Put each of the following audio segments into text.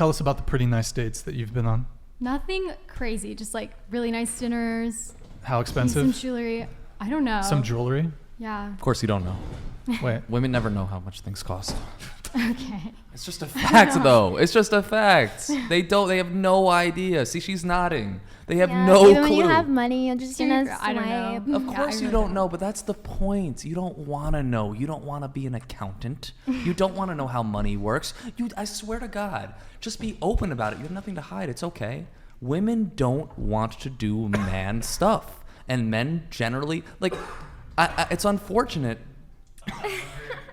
Tell us about the pretty nice dates that you've been on. Nothing crazy, just like really nice dinners. How expensive? Some jewelry. I don't know. Some jewelry? Yeah. Of course you don't know. Wait. Women never know how much things cost. Okay. It's just a fact, though. It's just a fact. They have no idea. See, she's nodding. They have no even clue. When you have money, you're just gonna swipe. I don't know. Of course you don't know, but that's the point. You don't want to know. You don't want to be an accountant. You don't want to know how money works. I swear to God, just be open about it. You have nothing to hide. It's okay. Women don't want to do man stuff. And men generally, like, it's unfortunate.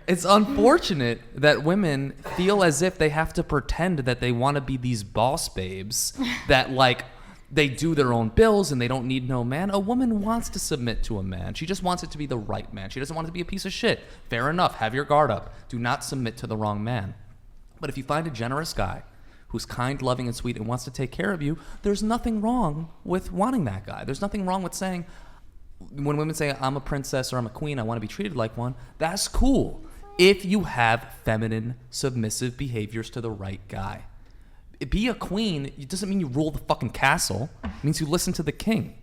It's unfortunate that women feel as if they have to pretend that they want to be these boss babes that, like, they do their own bills and they don't need no man. A woman wants to submit to a man. She just wants it to be the right man. She doesn't want it to be a piece of shit. Fair enough. Have your guard up. Do not submit to the wrong man. But if you find a generous guy who's kind, loving, and sweet and wants to take care of you, there's nothing wrong with wanting that guy. There's nothing wrong with saying, when women say, I'm a princess or I'm a queen, I want to be treated like one, that's cool. If you have feminine, submissive behaviors to the right guy. Be a queen, it doesn't mean you rule the fucking castle. It means you listen to the king.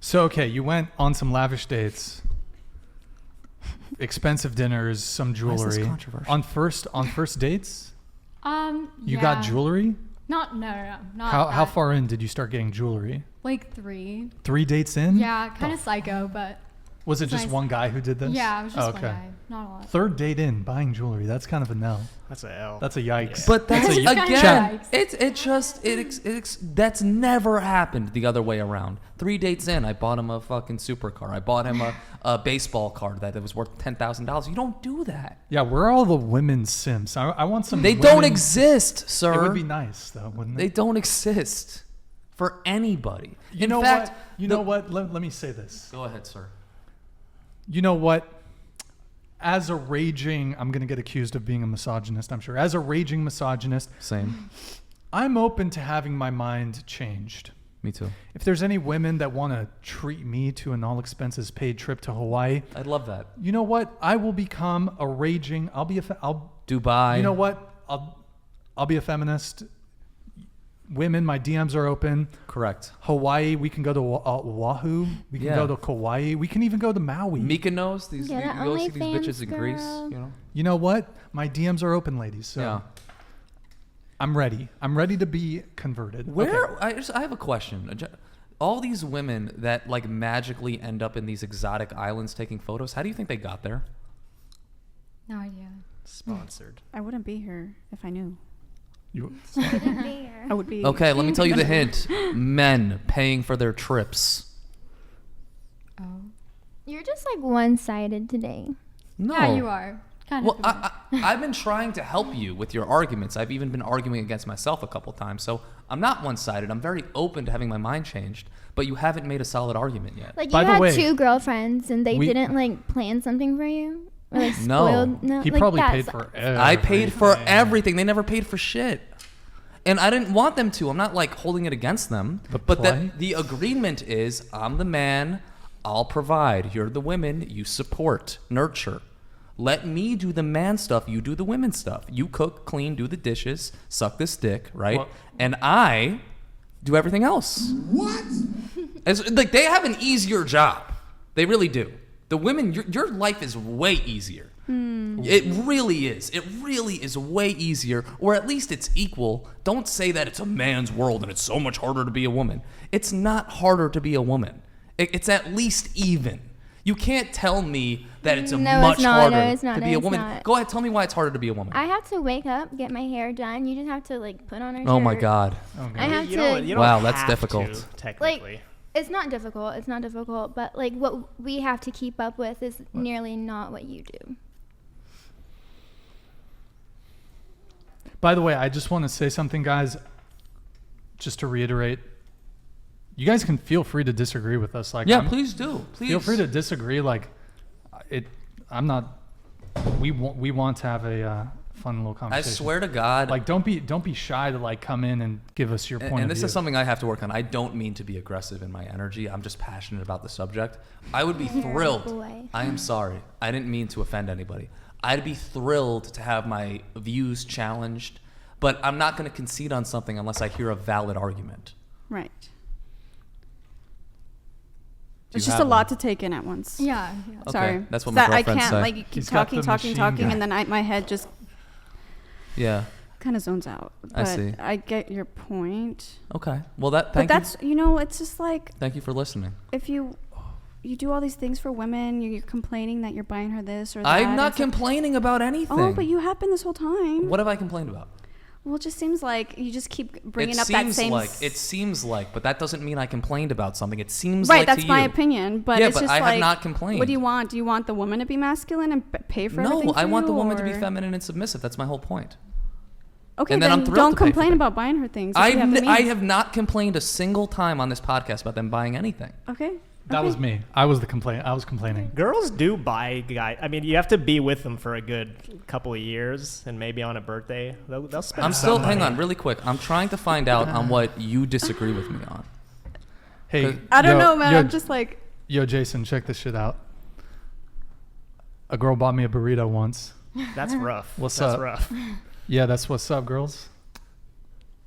So, okay, you went on some lavish dates, expensive dinners, some jewelry. Why is this controversial? On first dates? You yeah. got jewelry? No. Not How that. far in did you start getting jewelry? Like 3. 3 dates in? Yeah, kind of psycho, but Was it just nice. one guy who did this? Yeah, it was just Oh, one guy. Not a lot. 3rd date in, buying jewelry. That's kind of a no. That's a L. That's a yikes. But that's That's a- again, Yikes. that's never happened the other way around. 3 dates in, I bought him a fucking supercar. I bought him a baseball card that was worth $10,000. You don't do that. Yeah, we're all the women's simps. I want some. They women- don't exist, sir. It would be nice though, wouldn't They it? don't exist for anybody. You In know fact, what? You know what? Let me say this. Go ahead, sir. You know what? As a raging, I'm going to get accused of being a misogynist, I'm sure. As a raging misogynist, Same. I'm open to having my mind changed. Me too. If there's any women that want to treat me to an all expenses paid trip to Hawaii, I'd love that. you know what? I will become a raging. I'll Dubai. You know what? I'll be a feminist. Women, my DMs are open. Correct. Hawaii, we can go to Oahu. We can Yeah. go to Kauai. We can even go to Maui. Mykonos, these Yeah, you go see these OnlyFans bitches in Greece, girl. you know? You know what? My DMs are open, ladies. So Yeah. I'm ready. I'm ready to be converted. Where Okay. I have a question. All these women that like magically end up in these exotic islands taking photos, how do you think they got there? No idea. Sponsored. I wouldn't be here if I knew. You, I would be. Okay, let me tell you the hint. Men paying for their trips. Oh. You're just like one-sided today. No. Yeah, you are. Kind Well, of. I've been trying to help you with your arguments. I've even been arguing against myself a couple times. So I'm not one-sided. I'm very open to having my mind changed. But you haven't made a solid argument yet. Like By you the had way, 2 girlfriends and they we- didn't like plan something for you? Or like No. spoiled? No. he like, probably that's- paid for everything. I paid for everything. They never paid for shit. And I didn't want them to. I'm not like holding it against them. But But play? the agreement is I'm the man, I'll provide. You're the women, you support, nurture. Let me do the man stuff, you do the women stuff. You cook, clean, do the dishes, suck this dick, right? Well- and I do everything else. What? It's, like they have an easier job. They really do. The women, your life is way easier. It really is. It really is way easier, or at least it's equal. Don't say that it's a man's world and it's so much harder to be a woman. It's not harder to be a woman. It's at least even. You can't tell me that it's No, much it's not. harder No, it's not. to be No, a it's woman. not. Go ahead, tell me why it's harder to be a woman. I have to wake up, get my hair done. You just have to like put on a shirt. Oh my God. Oh, I have You to. don't, you don't Wow, that's have difficult. to, technically. It's not difficult. It's not difficult. But like what we have to keep up with is nearly not what you do. By the way, I just want to say something, guys. Just to reiterate, you guys can feel free to disagree with us. Like, Yeah, please do. Please. feel free to disagree. Like, I'm not. We want to have a fun little I conversation. swear to God. Like, don't be shy to like come in and give us your point And of this view. is something I have to work on. I don't mean to be aggressive in my energy. I'm just passionate about the subject. I would be thrilled. boy. I am sorry. I didn't mean to offend anybody. I'd be thrilled to have my views challenged, but I'm not going to concede on something unless I hear a valid argument. Right. Do It's you just have a lot to take in at once. Yeah. Okay, Sorry. that's what my I girlfriends can't say. like you keep He's got talking, the machine gun. and then my head just Yeah, kind of zones out. But I see. I get your point. okay. Well, thank But you. that's it's just like Thank you for listening. if you do all these things for women, you're complaining that you're buying her this or that. I'm not It's like, complaining about anything. oh, but you have been this whole time. What have I complained about? Well, it just seems like you just keep bringing it up that seems same. like it seems like, but that doesn't mean I complained about something. It seems right, like that's to my you. opinion. But Yeah, it's but just I have like, not complained. What do you want? Do you want the woman to be masculine and pay for everything? No, for I want the you, woman to be or- feminine and submissive. That's my whole point. Okay, and then I'm thrilled don't to pay for complain them. about buying her things. if you have the I means. have not complained a single time on this podcast about them buying anything. Okay. That was me. I was complaining. Girls do buy guys. I mean, you have to be with them for a good couple of years, and maybe on a birthday, they'll spend. I'm some still, money. hang on, really quick. I'm trying to find out on what you disagree with me on. Hey, I don't yo- know, man. Yo, I'm just like, yo, Jason, check this shit out. A girl bought me a burrito once. That's rough. What's That's up? rough. Yeah, that's what's up, girls.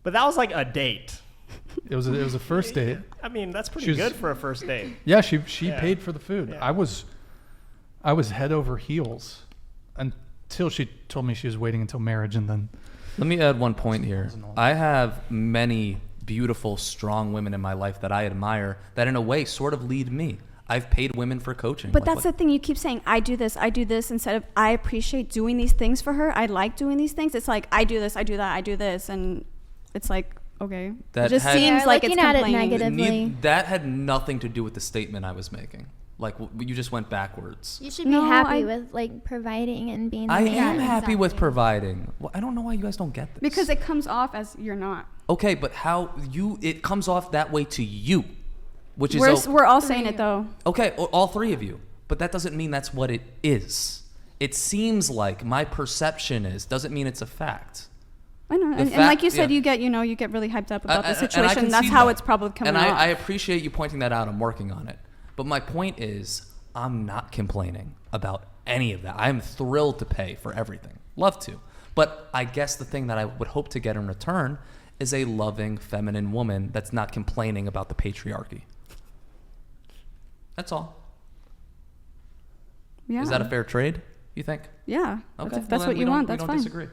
But that was like a date. It was a first date. I mean, that's She pretty was- good for a first date. Yeah, she Yeah. paid for the food. Yeah. I was head over heels until she told me she was waiting until marriage, and then Let me add one point here. I have many beautiful, strong women in my life that I admire that in a way sort of lead me. I've paid women for coaching. but that's the thing. You keep saying, I do this, instead of I appreciate doing these things for her. I like doing these things. It's like, I do this, I do that, I do this. And it's like, okay. That it just had- seems You're like it's looking at it complaining. negatively. That had nothing to do with the statement I was making. Like, you just went backwards. You should be No, happy I- with like providing and being. The I man. am happy with exactly. providing. Well, I don't know why you guys don't get this. Because it comes off as you're not. Okay, but it comes off that way to you, which is We're all saying it though. okay, all three of you. But that doesn't mean that's what it is. It seems like my perception doesn't mean it's a fact. I know. And fact- like you said, yeah. you get really hyped up about the And I situation. can That's see how that. it's probably coming And off. I appreciate you pointing that out. I'm working on it. But my point is, I'm not complaining about any of that. I'm thrilled to pay for everything. Love to. But I guess the thing that I would hope to get in return is a loving, feminine woman that's not complaining about the patriarchy. That's all. Yeah. Is that a fair trade, you think? Yeah. Okay. If that's what you want, that's we fine. don't disagree.